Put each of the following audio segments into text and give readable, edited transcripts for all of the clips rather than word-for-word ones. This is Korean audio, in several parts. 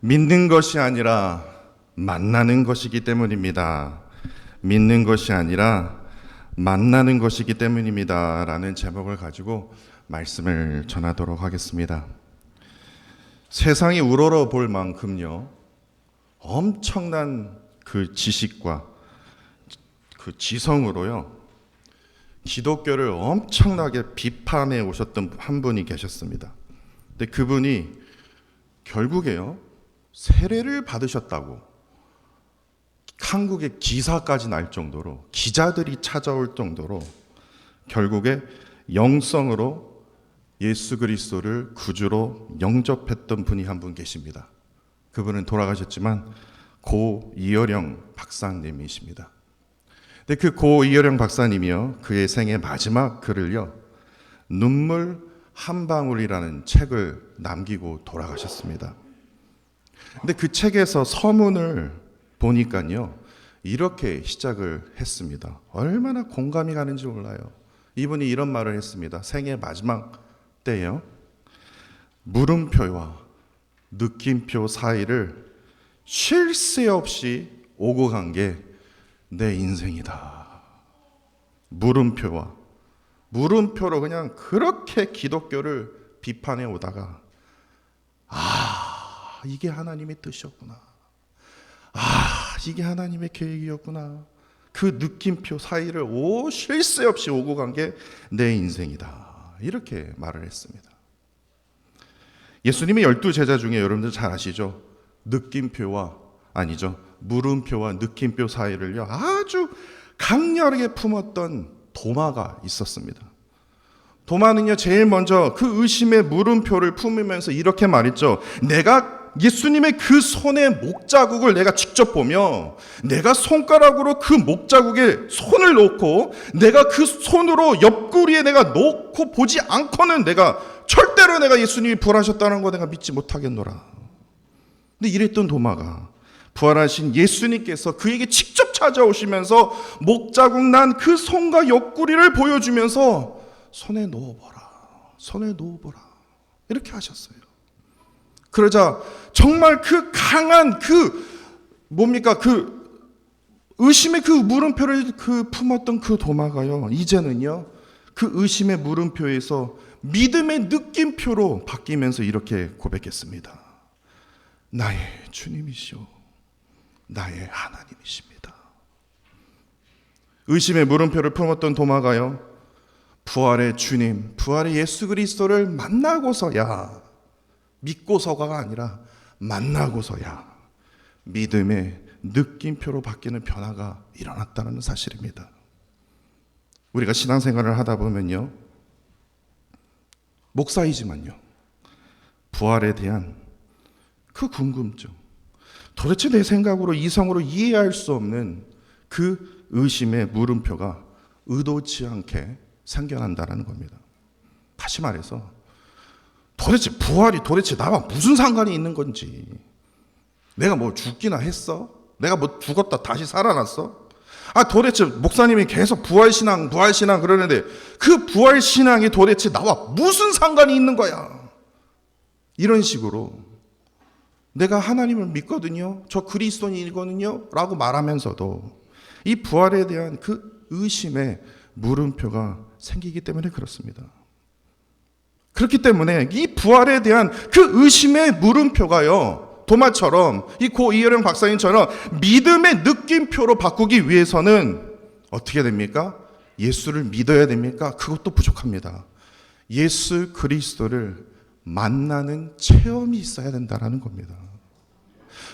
믿는 것이 아니라 만나는 것이기 때문입니다. 믿는 것이 아니라 만나는 것이기 때문입니다. 라는 제목을 가지고 말씀을 전하도록 하겠습니다. 세상이 우러러 볼 만큼요, 엄청난 그 지식과 그 지성으로요, 기독교를 엄청나게 비판해 오셨던 한 분이 계셨습니다. 근데 그분이 결국에요, 세례를 받으셨다고 한국의 기사까지 날 정도로, 기자들이 찾아올 정도로 결국에 영성으로 예수 그리스도를 구주로 영접했던 분이 한 분 계십니다. 그분은 돌아가셨지만 고 이어령 박사님이십니다. 근데 그 고 이어령 박사님이요, 그의 생애 마지막 글을요, 눈물 한 방울이라는 책을 남기고 돌아가셨습니다. 근데 그 책에서 서문을 보니까요, 이렇게 시작을 했습니다. 얼마나 공감이 가는지 몰라요. 이분이 이런 말을 했습니다. 생애 마지막 때요, 물음표와 느낌표 사이를 쉴 새 없이 오고 간 게 내 인생이다. 물음표로 그냥 그렇게 기독교를 비판해 오다가, 이게 하나님의 뜻이었구나. 이게 하나님의 계획이었구나. 그 느낌표 사이를 쉴 새 없이 오고 간 게 내 인생이다. 이렇게 말을 했습니다. 예수님의 12제자 중에 여러분들 잘 아시죠? 물음표와 느낌표 사이를요, 아주 강렬하게 품었던 도마가 있었습니다. 도마는요, 제일 먼저 그 의심의 물음표를 품으면서 이렇게 말했죠. 내가 예수님의 그 손의 목자국을 내가 직접 보며, 내가 손가락으로 그 목자국에 손을 놓고, 내가 그 손으로 옆구리에 내가 놓고 보지 않고는 절대로 내가 예수님이 부활하셨다는 거 내가 믿지 못하겠노라. 근데 이랬던 도마가 부활하신 예수님께서 그에게 직접 찾아오시면서 목자국 난 그 손과 옆구리를 보여주면서 손에 넣어보라 이렇게 하셨어요. 그러자 정말 그 강한 그 의심의 그 물음표를 품었던 그 도마가요, 이제는요, 그 의심의 물음표에서 믿음의 느낌표로 바뀌면서 이렇게 고백했습니다. 나의 주님이시오, 나의 하나님이십니다. 의심의 물음표를 품었던 도마가요, 부활의 주님, 부활의 예수 그리스도를 만나고서야, 믿고서가 아니라 만나고서야 믿음의 느낌표로 바뀌는 변화가 일어났다는 사실입니다. 우리가 신앙생활을 하다 보면요, 목사이지만요, 부활에 대한 그 궁금증, 도대체 내 생각으로 이성으로 이해할 수 없는 그 의심의 물음표가 의도치 않게 생겨난다는 겁니다. 다시 말해서 도대체 부활이 도대체 나와 무슨 상관이 있는 건지, 내가 뭐 죽기나 했어? 내가 뭐 죽었다 다시 살아났어? 도대체 목사님이 계속 부활신앙 그러는데 그 부활신앙이 도대체 나와 무슨 상관이 있는 거야? 이런 식으로 내가 하나님을 믿거든요, 저 그리스도인이거든요 라고 말하면서도 이 부활에 대한 그 의심의 물음표가 생기기 때문에 그렇습니다. 그렇기 때문에 이 부활에 대한 그 의심의 물음표가요, 도마처럼, 이 고 이어령 박사님처럼 믿음의 느낌표로 바꾸기 위해서는 어떻게 됩니까? 예수를 믿어야 됩니까? 그것도 부족합니다. 예수 그리스도를 만나는 체험이 있어야 된다는 겁니다.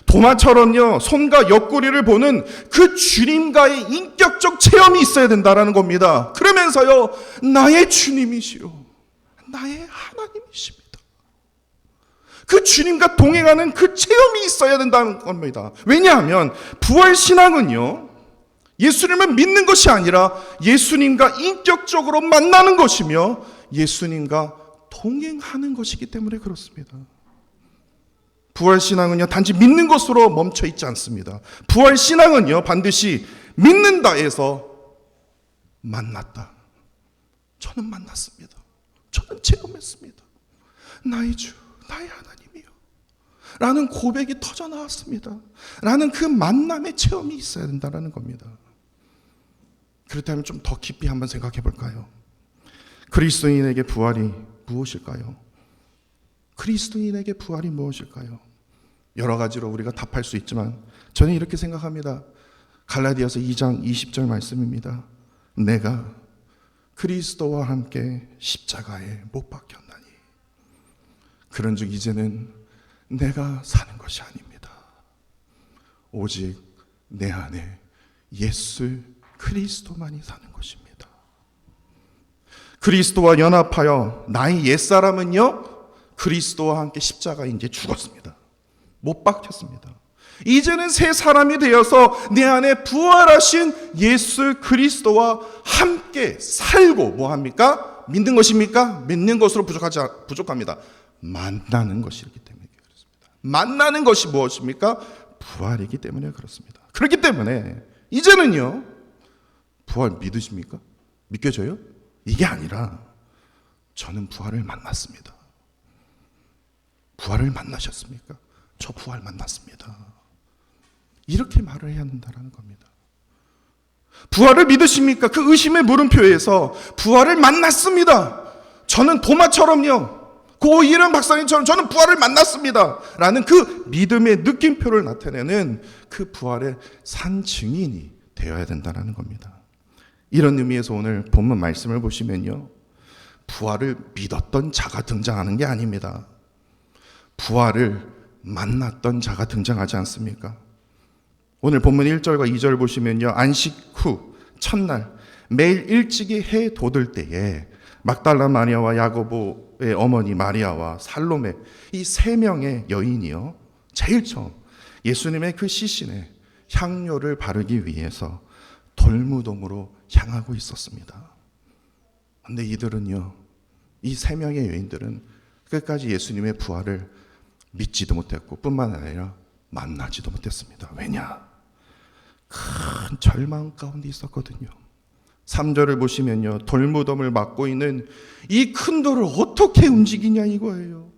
도마처럼요, 손과 옆구리를 보는 그 주님과의 인격적 체험이 있어야 된다는 겁니다. 그러면서요, 나의 주님이시오, 나의 하나님이십니다. 그 주님과 동행하는 그 체험이 있어야 된다는 겁니다. 왜냐하면 부활신앙은요, 예수님을 믿는 것이 아니라 예수님과 인격적으로 만나는 것이며 예수님과 동행하는 것이기 때문에 그렇습니다. 부활신앙은요, 단지 믿는 것으로 멈춰 있지 않습니다. 부활신앙은요, 반드시 믿는다에서 만났다. 저는 만났습니다. 저는 체험했습니다. 나의 주, 나의 하나님이요, 라는 고백이 터져 나왔습니다. 라는 그 만남의 체험이 있어야 된다는 겁니다. 그렇다면 좀 더 깊이 한번 생각해 볼까요? 그리스도인에게 부활이 무엇일까요? 그리스도인에게 부활이 무엇일까요? 여러 가지로 우리가 답할 수 있지만 저는 이렇게 생각합니다. 갈라디아서 2장 20절 말씀입니다. 내가 그리스도와 함께 십자가에 못 박혔나니 그런즉 이제는 내가 사는 것이 아닙니다. 오직 내 안에 예수 그리스도만이 사는 것입니다. 그리스도와 연합하여 나의 옛사람은요 그리스도와 함께 십자가에 이제 죽었습니다. 못 박혔습니다. 이제는 새 사람이 되어서 내 안에 부활하신 예수 그리스도와 함께 살고 뭐합니까? 믿는 것입니까? 믿는 것으로 부족합니다. 만나는 것이기 때문에 그렇습니다. 만나는 것이 무엇입니까? 부활이기 때문에 그렇습니다. 그렇기 때문에 이제는요 부활 믿으십니까? 믿겨져요? 이게 아니라 저는 부활을 만났습니다. 부활을 만나셨습니까? 저 부활 만났습니다. 이렇게 말을 해야 한다는 겁니다. 부활을 믿으십니까? 그 의심의 물음표에서 부활을 만났습니다. 저는 도마처럼요. 고이령 박사님처럼 저는 부활을 만났습니다. 라는 그 믿음의 느낌표를 나타내는 그 부활의 산 증인이 되어야 된다는 겁니다. 이런 의미에서 오늘 본문 말씀을 보시면요. 부활을 믿었던 자가 등장하는 게 아닙니다. 부활을 만났던 자가 등장하지 않습니까? 오늘 본문 1절과 2절 보시면요. 안식 후 첫날 매일 일찍이 해 돋을 때에 막달라 마리아와 야고보의 어머니 마리아와 살로메 이 세 명의 여인이요. 제일 처음 예수님의 그 시신에 향료를 바르기 위해서 돌무덤으로 향하고 있었습니다. 그런데 이들은요. 이 세 명의 여인들은 끝까지 예수님의 부활을 믿지도 못했고 뿐만 아니라 만나지도 못했습니다. 왜냐? 큰 절망 가운데 있었거든요. 3절을 보시면요. 돌무덤을 막고 있는 이 큰 돌을 어떻게 움직이냐 이거예요.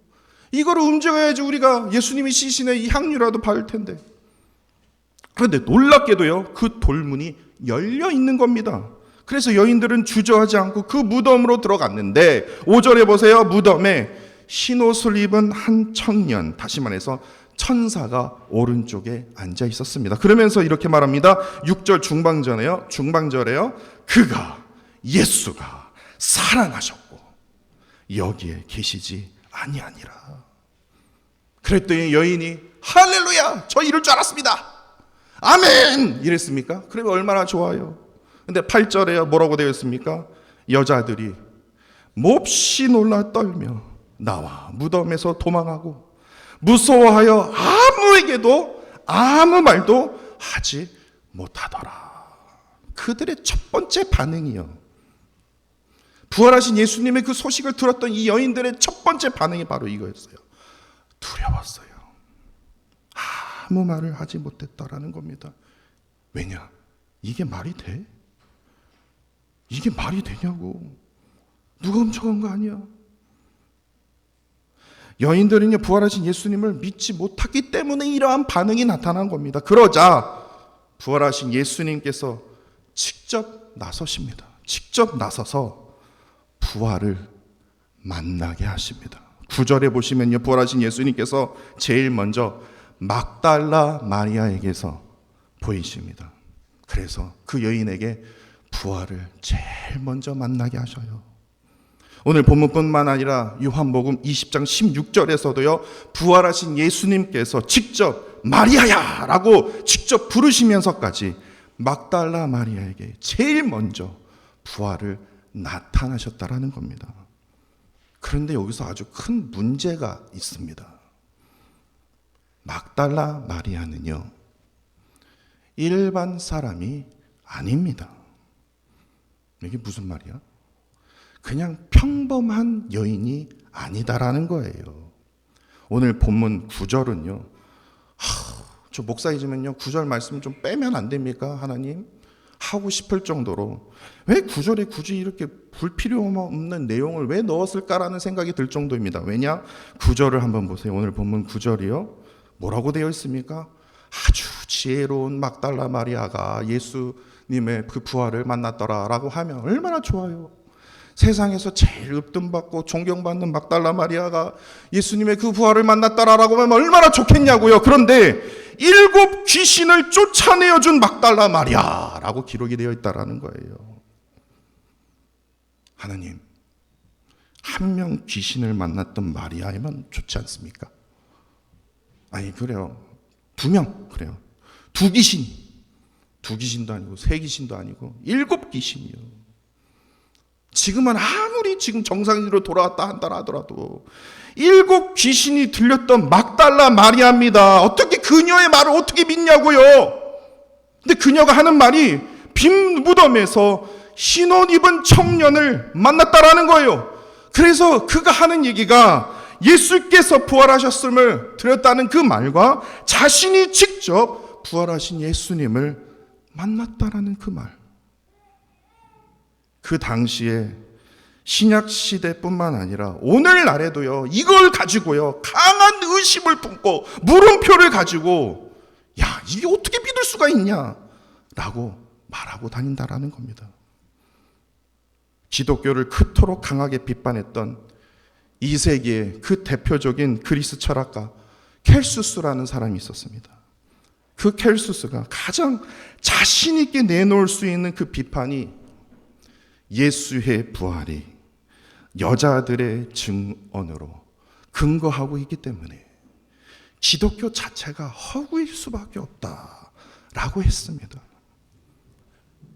이거를 움직여야지 우리가 예수님의 시신에 이 향유라도 바를 텐데. 그런데 놀랍게도요. 그 돌문이 열려 있는 겁니다. 그래서 여인들은 주저하지 않고 그 무덤으로 들어갔는데 5절에 보세요. 무덤에 흰 옷을 입은 한 청년, 다시 말해서 천사가 오른쪽에 앉아 있었습니다. 그러면서 이렇게 말합니다. 6절 중방절에요. 그가 예수가 살아나셨고 여기에 계시지 아니하니라. 그랬더니 여인이 할렐루야 저 이럴 줄 알았습니다. 아멘 이랬습니까? 그러면 얼마나 좋아요. 근데 8절에 뭐라고 되어 있습니까? 여자들이 몹시 놀라 떨며 나와 무덤에서 도망하고 무서워하여 아무에게도 아무 말도 하지 못하더라. 그들의 첫 번째 반응이요. 부활하신 예수님의 그 소식을 들었던 이 여인들의 첫 번째 반응이 바로 이거였어요. 두려웠어요. 아무 말을 하지 못했다라는 겁니다. 왜냐? 이게 말이 돼? 이게 말이 되냐고. 누가 훔쳐간 거 아니야? 여인들은요, 부활하신 예수님을 믿지 못했기 때문에 이러한 반응이 나타난 겁니다. 그러자 부활하신 예수님께서 직접 나서십니다. 직접 나서서 부활을 만나게 하십니다. 9절에 보시면요, 부활하신 예수님께서 제일 먼저 막달라 마리아에게서 보이십니다. 그래서 그 여인에게 부활을 제일 먼저 만나게 하셔요. 오늘 본문뿐만 아니라 요한복음 20장 16절에서도요, 부활하신 예수님께서 직접 마리아야 라고 직접 부르시면서까지 막달라 마리아에게 제일 먼저 부활을 나타나셨다라는 겁니다. 그런데 여기서 아주 큰 문제가 있습니다. 막달라 마리아는요, 일반 사람이 아닙니다. 이게 무슨 말이야? 그냥 평범한 여인이 아니다라는 거예요. 오늘 본문 9절은요. 저 목사이지만요. 9절 말씀 좀 빼면 안 됩니까? 하나님? 하고 싶을 정도로 왜 9절에 굳이 이렇게 불필요 없는 내용을 왜 넣었을까라는 생각이 들 정도입니다. 왜냐? 9절을 한번 보세요. 오늘 본문 9절이요. 뭐라고 되어 있습니까? 아주 지혜로운 막달라 마리아가 예수님의 그 부활을 만났더라라고 하면 얼마나 좋아요. 세상에서 제일 읍뜸받고 존경받는 막달라 마리아가 예수님의 그 부활을 만났더라라고 하면 얼마나 좋겠냐고요. 그런데 7 귀신을 쫓아내어준 막달라 마리아라고 기록이 되어 있다라는 거예요. 하나님, 한 명 귀신을 만났던 마리아에만 좋지 않습니까? 아니 그래요. 2명 그래요. 2 귀신도 아니고 3 귀신도 아니고 7 귀신이요. 지금은 아무리 지금 정상인으로 돌아왔다 한다 하더라도 7 귀신이 들렸던 막달라 마리아입니다. 어떻게 그녀의 말을 어떻게 믿냐고요. 근데 그녀가 하는 말이 빈 무덤에서 흰 옷 입은 청년을 만났다라는 거예요. 그래서 그가 하는 얘기가 예수께서 부활하셨음을 들었다는 그 말과 자신이 직접 부활하신 예수님을 만났다라는 그 말. 그 당시에 신약 시대뿐만 아니라 오늘날에도요, 이걸 가지고요, 강한 의심을 품고 물음표를 가지고 야, 이게 어떻게 믿을 수가 있냐 라고 말하고 다닌다라는 겁니다. 기독교를 그토록 강하게 비판했던 2세기의 그 대표적인 그리스 철학가 켈수스라는 사람이 있었습니다. 그 켈수스가 가장 자신 있게 내놓을 수 있는 그 비판이 예수의 부활이 여자들의 증언으로 근거하고 있기 때문에 기독교 자체가 허구일 수밖에 없다라고 했습니다.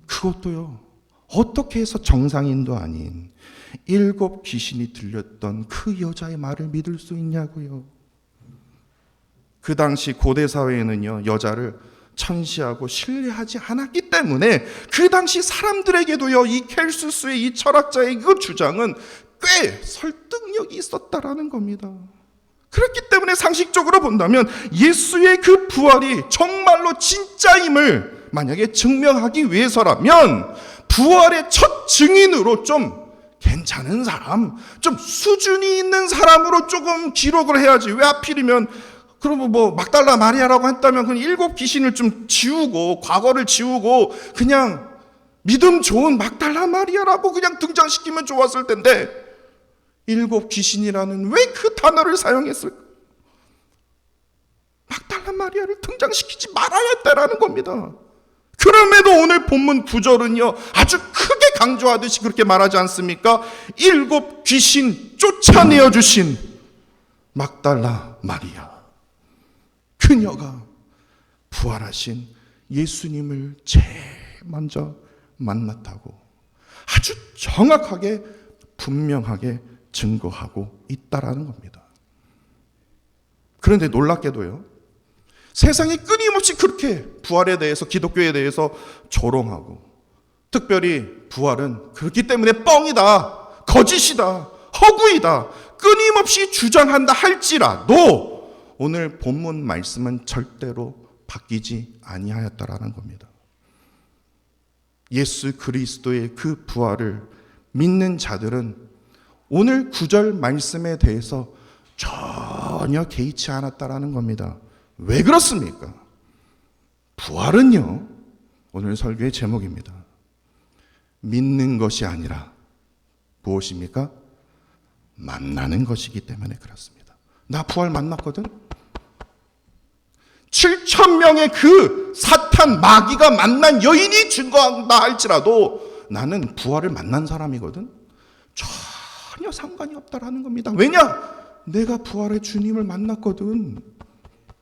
그것도요, 어떻게 해서 정상인도 아닌 7 귀신이 들렸던 그 여자의 말을 믿을 수 있냐고요. 그 당시 고대 사회에는요, 여자를 천시하고 신뢰하지 않았기 때문에 그 당시 사람들에게도요, 이 켈수스의 이 철학자의 그 주장은 꽤 설득력이 있었다라는 겁니다. 그렇기 때문에 상식적으로 본다면 예수의 그 부활이 정말로 진짜임을 만약에 증명하기 위해서라면 부활의 첫 증인으로 좀 괜찮은 사람, 좀 수준이 있는 사람으로 조금 기록을 해야지. 왜 하필이면 그러면 뭐 막달라 마리아라고 했다면 그 7 귀신을 좀 지우고 과거를 지우고 그냥 믿음 좋은 막달라 마리아라고 그냥 등장시키면 좋았을 텐데 7 귀신이라는 왜 그 단어를 사용했을까? 막달라 마리아를 등장시키지 말아야 했다라는 겁니다. 그럼에도 오늘 본문 9절은요, 아주 크게 강조하듯이 그렇게 말하지 않습니까? 7 귀신 쫓아내어 주신 막달라 마리아, 그녀가 부활하신 예수님을 제일 먼저 만났다고 아주 정확하게 분명하게 증거하고 있다라는 겁니다. 그런데 놀랍게도요, 세상이 끊임없이 그렇게 부활에 대해서, 기독교에 대해서 조롱하고, 특별히 부활은 그렇기 때문에 뻥이다, 거짓이다, 허구이다 끊임없이 주장한다 할지라도 오늘 본문 말씀은 절대로 바뀌지 아니하였다라는 겁니다. 예수 그리스도의 그 부활을 믿는 자들은 오늘 9절 말씀에 대해서 전혀 개의치 않았다라는 겁니다. 왜 그렇습니까? 부활은요, 오늘 설교의 제목입니다. 믿는 것이 아니라 무엇입니까? 만나는 것이기 때문에 그렇습니다. 나 부활 만났거든? 7,000명의 그 사탄 마귀가 만난 여인이 증거한다 할지라도 나는 부활을 만난 사람이거든? 전혀 상관이 없다라는 겁니다. 왜냐? 내가 부활의 주님을 만났거든.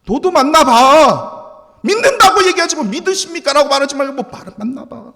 너도 만나봐. 믿는다고 얘기하지 뭐 믿으십니까? 라고 말하지 말고 뭐 만나봐.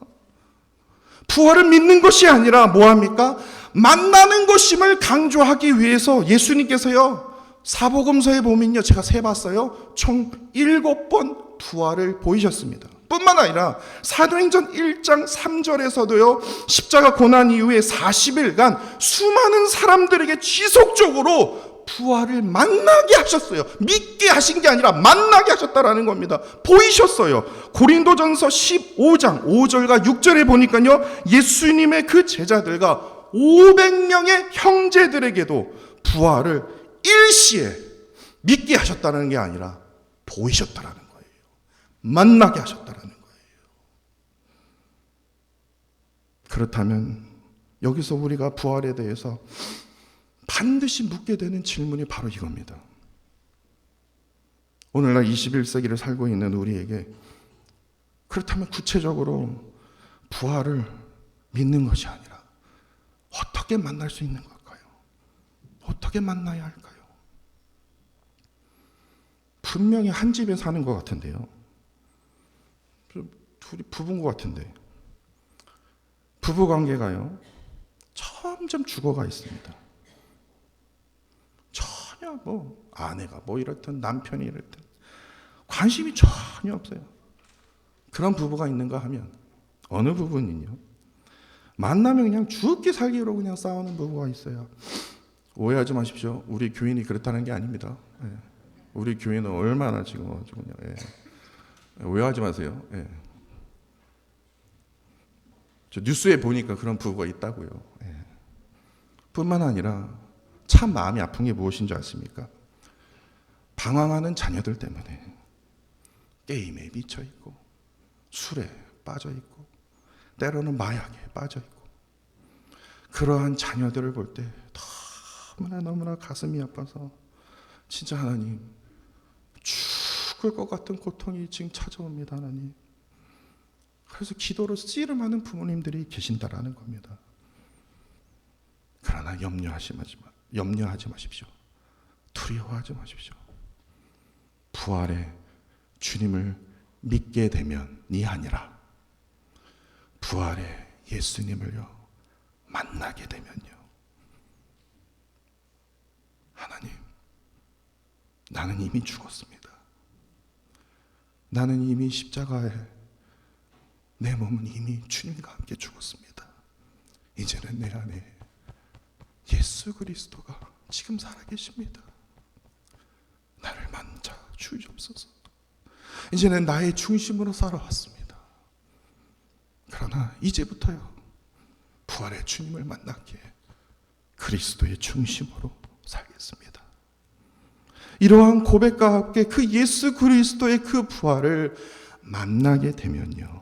부활을 믿는 것이 아니라 뭐합니까? 만나는 것임을 강조하기 위해서 예수님께서요, 사복음서에 보면요, 제가 세봤어요, 총 7번 부활을 보이셨습니다. 뿐만 아니라 사도행전 1장 3절에서도요, 십자가 고난 이후에 40일간 수많은 사람들에게 지속적으로 부활을 만나게 하셨어요. 믿게 하신 게 아니라 만나게 하셨다라는 겁니다. 보이셨어요. 고린도전서 15장 5절과 6절에 보니까요, 예수님의 그 제자들과 500명의 형제들에게도 부활을 일시에 믿게 하셨다는 게 아니라 보이셨다라는 거예요. 만나게 하셨다라는 거예요. 그렇다면 여기서 우리가 부활에 대해서 반드시 묻게 되는 질문이 바로 이겁니다. 오늘날 21세기를 살고 있는 우리에게 그렇다면 구체적으로 부활을 믿는 것이 아니라 어떻게 만날 수 있는 걸까요? 어떻게 만나야 할까요? 분명히 한 집에 사는 것 같은데요. 둘이 부부인 것 같은데 부부관계가요 점점 죽어가 있습니다. 전혀 아내가 이렇든 남편이 이렇든 관심이 전혀 없어요. 그런 부부가 있는가 하면 어느 부부는요 만나면 그냥 죽기 살기로 그냥 싸우는 부부가 있어요. 오해하지 마십시오. 우리 교인이 그렇다는 게 아닙니다. 예. 우리 교인은 얼마나 지금 그냥 오해하지 마세요. 예. 저 뉴스에 보니까 그런 부부가 있다고요. 예. 뿐만 아니라 참 마음이 아픈 게 무엇인 줄 아십니까? 방황하는 자녀들 때문에 게임에 미쳐 있고 술에 빠져 있고 때로는 마약에 빠져 있고 그러한 자녀들을 볼 때 너무나 가슴이 아파서 진짜 하나님 죽을 것 같은 고통이 지금 찾아옵니다. 하나님. 그래서 기도로 씨름하는 부모님들이 계신다라는 겁니다. 그러나 염려하지 마십시오. 두려워하지 마십시오. 부활의 주님을 믿게 되면이 아니라 부활의 예수님을요 만나게 되면요 하나님 나는 이미 죽었습니다. 나는 이미 십자가에 내 몸은 이미 주님과 함께 죽었습니다. 이제는 내 안에 예수 그리스도가 지금 살아계십니다. 나를 만져 주시옵소서. 이제는 나의 중심으로 살아왔습니다. 그러나 이제부터요 부활의 주님을 만나기에 그리스도의 중심으로 살겠습니다. 이러한 고백과 함께 그 예수 그리스도의 그 부활을 만나게 되면요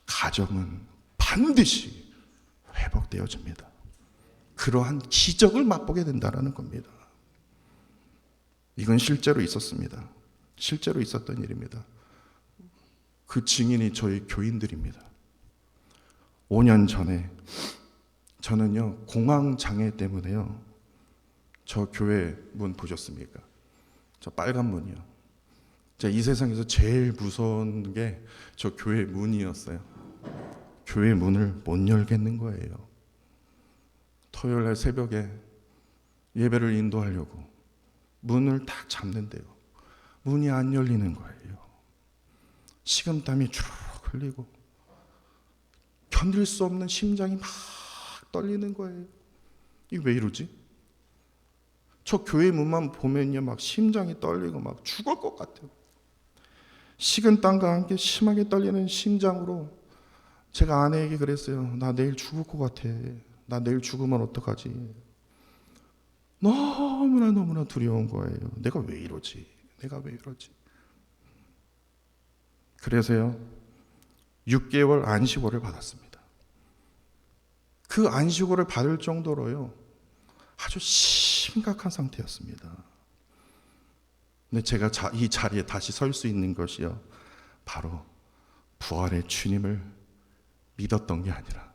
가정은 반드시 회복되어집니다. 그러한 기적을 맛보게 된다는 겁니다. 이건 실제로 있었습니다. 실제로 있었던 일입니다. 그 증인이 저희 교인들입니다. 5년 전에 저는요 공황 장애 때문에요 저 교회 문 보셨습니까? 저 빨간 문이요. 제가 이 세상에서 제일 무서운 게 저 교회 문이었어요. 교회 문을 못 열겠는 거예요. 토요일 날 새벽에 예배를 인도하려고 문을 딱 잡는데요 문이 안 열리는 거예요. 식은땀이 쭉 흘리고 견딜 수 없는 심장이 막 떨리는 거예요. 이게 왜 이러지? 저 교회 문만 보면요 막 심장이 떨리고 막 죽을 것 같아요. 식은땀과 함께 심하게 떨리는 심장으로 제가 아내에게 그랬어요. 나 내일 죽을 것 같아. 나 내일 죽으면 어떡하지? 너무나 두려운 거예요. 내가 왜 이러지? 그래서요 6개월 안식월을 받았습니다. 그 안식월을 받을 정도로요 아주 심각한 상태였습니다. 근데 제가 이 자리에 다시 설 수 있는 것이요 바로 부활의 주님을 믿었던 게 아니라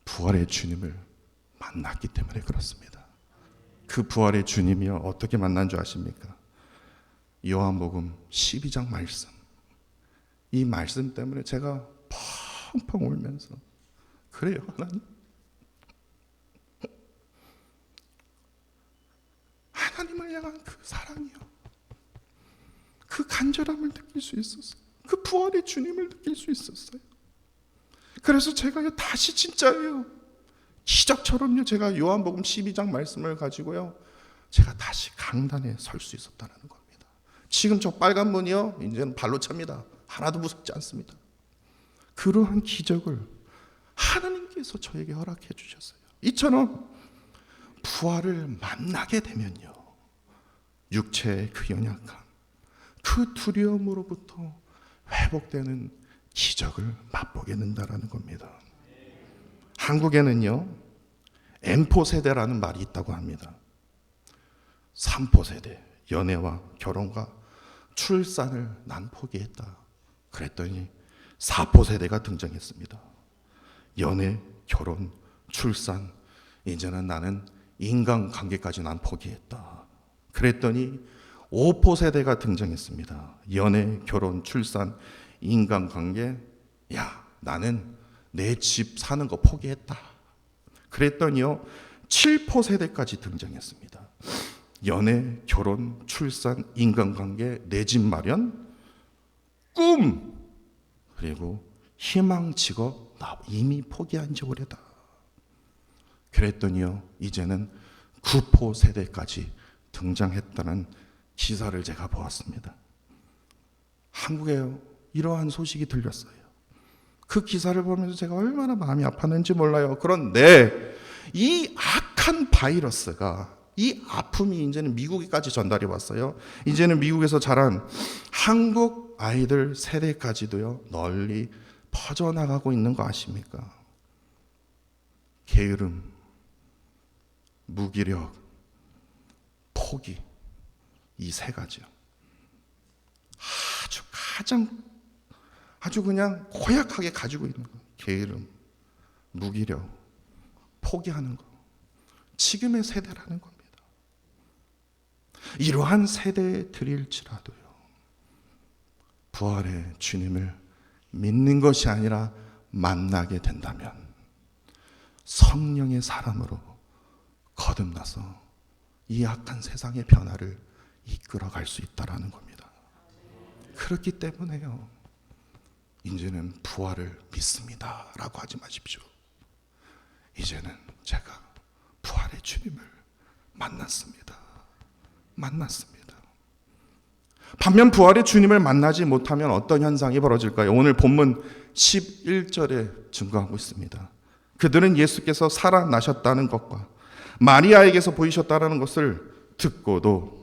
부활의 주님을 만났기 때문에 그렇습니다. 그 부활의 주님이요 어떻게 만난 줄 아십니까? 요한복음 12장 말씀, 이 말씀 때문에 제가 펑펑 울면서 그래요 하나님, 하나님을 향한 그 사랑이요 그 간절함을 느낄 수 있었어요. 그 부활의 주님을 느낄 수 있었어요. 그래서 제가요 다시 진짜예요 기적처럼요 제가 요한복음 12장 말씀을 가지고요 제가 다시 강단에 설 수 있었다는 겁니다. 지금 저 빨간 문이요 이제는 발로 찹니다. 하나도 무섭지 않습니다. 그러한 기적을 하나님께서 저에게 허락해 주셨어요. 이처럼 부활을 만나게 되면요 육체의 그 연약함, 그 두려움으로부터 회복되는 기적을 맛보게 된다라는 겁니다. 한국에는요, M포 세대라는 말이 있다고 합니다. 3포 세대, 연애와 결혼과 출산을 난 포기했다. 그랬더니 4포 세대가 등장했습니다. 연애, 결혼, 출산, 이제는 나는 인간관계까지 난 포기했다. 그랬더니 5포 세대가 등장했습니다. 연애, 결혼, 출산, 인간관계, 야, 나는 내 집 사는 거 포기했다. 그랬더니요, 7포 세대까지 등장했습니다. 연애, 결혼, 출산, 인간관계, 내 집 마련, 꿈, 그리고 희망, 직업, 나 이미 포기한 지 오래다. 그랬더니요, 이제는 9포 세대까지 등장했다는 기사를 제가 보았습니다. 한국에요, 이러한 소식이 들렸어요. 그 기사를 보면서 제가 얼마나 마음이 아팠는지 몰라요. 그런데 이 악한 바이러스가, 이 아픔이 이제는 미국에까지 전달이 왔어요. 이제는 미국에서 자란 한국 아이들 세대까지도요, 널리 퍼져나가고 있는 거 아십니까? 게으름, 무기력, 포기, 이 세 가지요. 아주 그냥 고약하게 가지고 있는 거. 게으름, 무기력, 포기하는 거. 지금의 세대라는 겁니다. 이러한 세대들일지라도요, 부활의 주님을 믿는 것이 아니라 만나게 된다면 성령의 사람으로 거듭나서 이 악한 세상의 변화를 이끌어갈 수 있다라는 겁니다. 그렇기 때문에요, 이제는 부활을 믿습니다 라고 하지 마십시오. 이제는 제가 부활의 주님을 만났습니다. 반면 부활의 주님을 만나지 못하면 어떤 현상이 벌어질까요? 오늘 본문 11절에 증거하고 있습니다. 그들은 예수께서 살아나셨다는 것과 마리아에게서 보이셨다는 것을 듣고도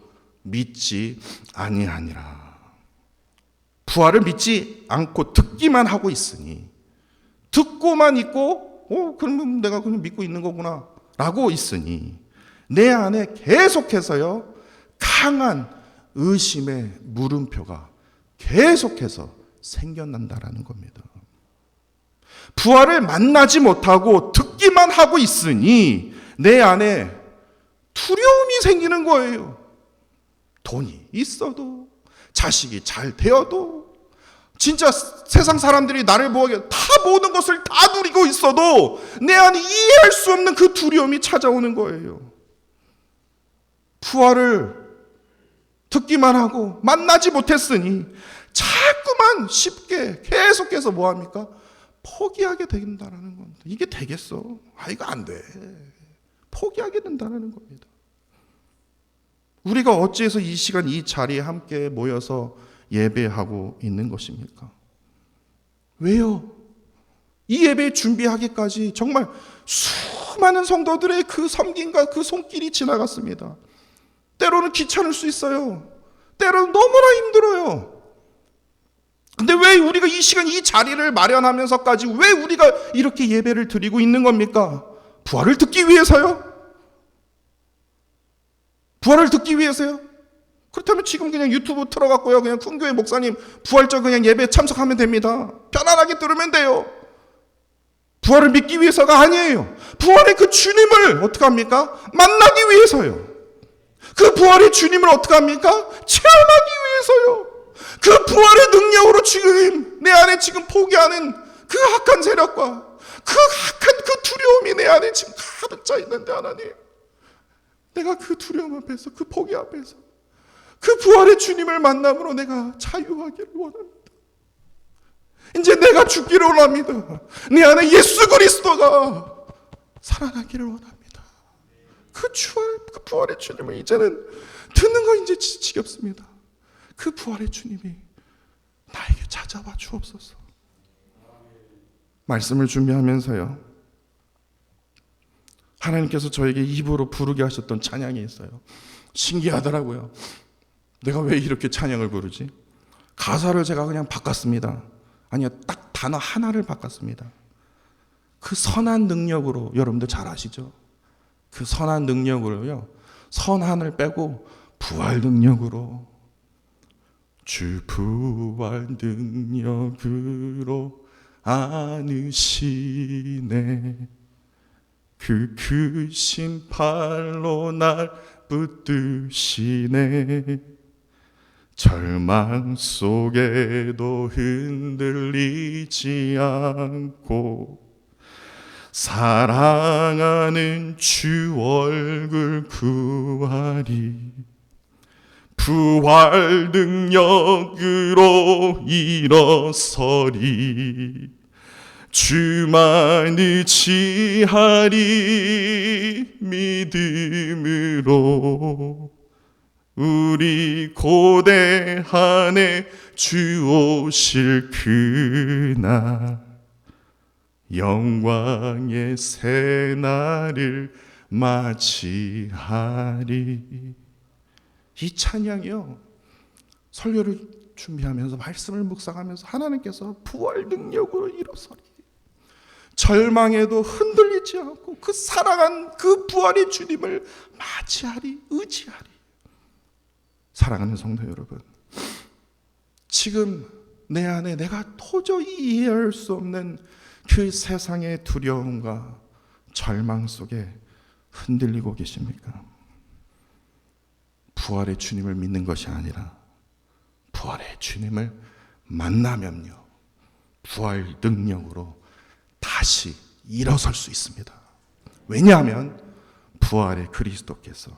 믿지 아니하니라. 부활을 믿지 않고 듣기만 하고 있으니, 듣고만 있고 그러면 내가 그냥 믿고 있는 거구나 라고 있으니 내 안에 계속해서요, 강한 의심의 물음표가 계속해서 생겨난다라는 겁니다. 부활을 만나지 못하고 듣기만 하고 있으니 내 안에 두려움이 생기는 거예요. 돈이 있어도, 자식이 잘 되어도, 진짜 세상 사람들이 나를 보기에 다 모든 것을 다 누리고 있어도 내 안에 이해할 수 없는 그 두려움이 찾아오는 거예요. 부활을 듣기만 하고 만나지 못했으니 자꾸만 쉽게 계속해서 뭐합니까? 포기하게 된다는 겁니다. 이게 되겠어? 이거 안 돼. 포기하게 된다는 겁니다. 우리가 어찌해서 이 시간 이 자리에 함께 모여서 예배하고 있는 것입니까? 왜요? 이 예배 준비하기까지 정말 수많은 성도들의 그 섬김과 그 손길이 지나갔습니다. 때로는 귀찮을 수 있어요. 때로는 너무나 힘들어요. 근데 왜 우리가 이 시간 이 자리를 마련하면서까지 왜 우리가 이렇게 예배를 드리고 있는 겁니까? 부활을 듣기 위해서요? 부활을 듣기 위해서요? 그렇다면 지금 그냥 유튜브 틀어갖고요, 그냥 큰교회 목사님 부활절 그냥 예배 참석하면 됩니다. 편안하게 들으면 돼요. 부활을 믿기 위해서가 아니에요. 부활의 그 주님을 어떻게 합니까? 만나기 위해서요. 그 부활의 주님을 어떻게 합니까? 체험하기 위해서요. 그 부활의 능력으로 지금 내 안에 지금 포기하는 그 악한 세력과 그 악한 그 두려움이 내 안에 지금 가득 차 있는데, 하나님, 내가 그 두려움 앞에서, 그 포기 앞에서 그 부활의 주님을 만남으로 내가 자유하기를 원합니다. 이제 내가 죽기를 원합니다. 내 안에 예수 그리스도가 살아나기를 원합니다. 그 부활의 주님을 이제는 듣는 거 이제 지겹습니다. 그 부활의 주님이 나에게 찾아와 주옵소서. 말씀을 준비하면서요, 하나님께서 저에게 입으로 부르게 하셨던 찬양이 있어요. 신기하더라고요. 내가 왜 이렇게 찬양을 부르지? 가사를 제가 그냥 바꿨습니다. 아니요, 딱 단어 하나를 바꿨습니다. 그 선한 능력으로, 여러분들 잘 아시죠? 그 선한 능력으로요, 선한을 빼고 부활 능력으로, 주 부활 능력으로 안으시네. 그 크신 팔로 날 붙드시네. 절망 속에도 흔들리지 않고 사랑하는 주 얼굴 구하리. 부활 능력으로 일어서리. 주만 의지하리. 믿음으로 우리 고대 안에 주 오실 그날 영광의 새날을 맞이하리. 이 찬양이요, 설교를 준비하면서 말씀을 묵상하면서 하나님께서 부활 능력으로 일어서리, 절망에도 흔들리지 않고 그 사랑한 그 부활의 주님을 맞이하리, 의지하리. 사랑하는 성도 여러분, 지금 내 안에 내가 도저히 이해할 수 없는 그 세상의 두려움과 절망 속에 흔들리고 계십니까? 부활의 주님을 믿는 것이 아니라 부활의 주님을 만나면요, 부활 능력으로 다시 일어설 수 있습니다. 왜냐하면 부활의 그리스도께서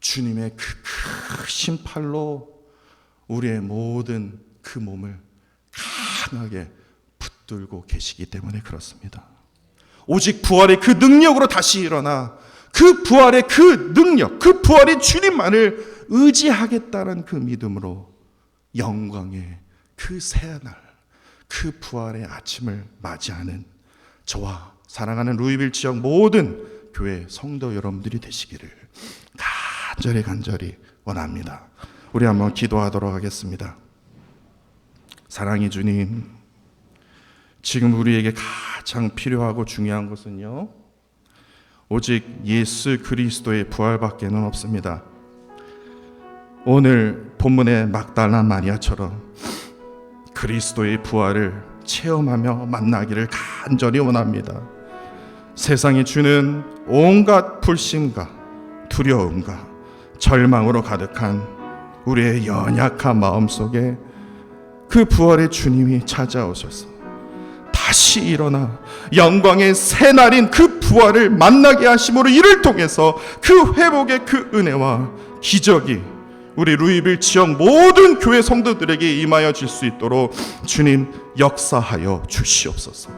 주님의 그 크신 팔로 우리의 모든 그 몸을 강하게 붙들고 계시기 때문에 그렇습니다. 오직 부활의 그 능력으로 다시 일어나 그 부활의 그 능력, 그 부활의 주님만을 의지하겠다는 그 믿음으로 영광의 그 새날, 그 부활의 아침을 맞이하는 저와 사랑하는 루이빌 지역 모든 교회 성도 여러분들이 되시기를 간절히 원합니다. 우리 한번 기도하도록 하겠습니다. 사랑의 주님, 지금 우리에게 가장 필요하고 중요한 것은요, 오직 예수 그리스도의 부활밖에는 없습니다. 오늘 본문의 막달라 마리아처럼 그리스도의 부활을 체험하며 만나기를 간절히 원합니다. 세상이 주는 온갖 불신과 두려움과 절망으로 가득한 우리의 연약한 마음 속에 그 부활의 주님이 찾아오셔서 다시 일어나 영광의 새날인 그 부활을 만나게 하심으로 이를 통해서 그 회복의 그 은혜와 기적이 우리 루이빌 지역 모든 교회 성도들에게 임하여 줄 수 있도록 주님 역사하여 주시옵소서.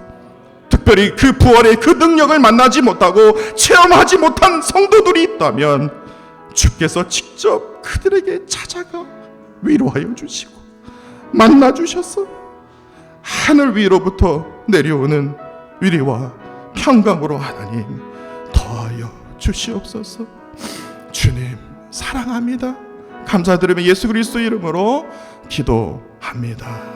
특별히 그 부활의 그 능력을 만나지 못하고 체험하지 못한 성도들이 있다면 주께서 직접 그들에게 찾아가 위로하여 주시고 만나 주셔서 하늘 위로부터 내려오는 위로와 평강으로 하나님 더하여 주시옵소서. 주님 사랑합니다. 감사드리며 예수 그리스도 이름으로 기도합니다.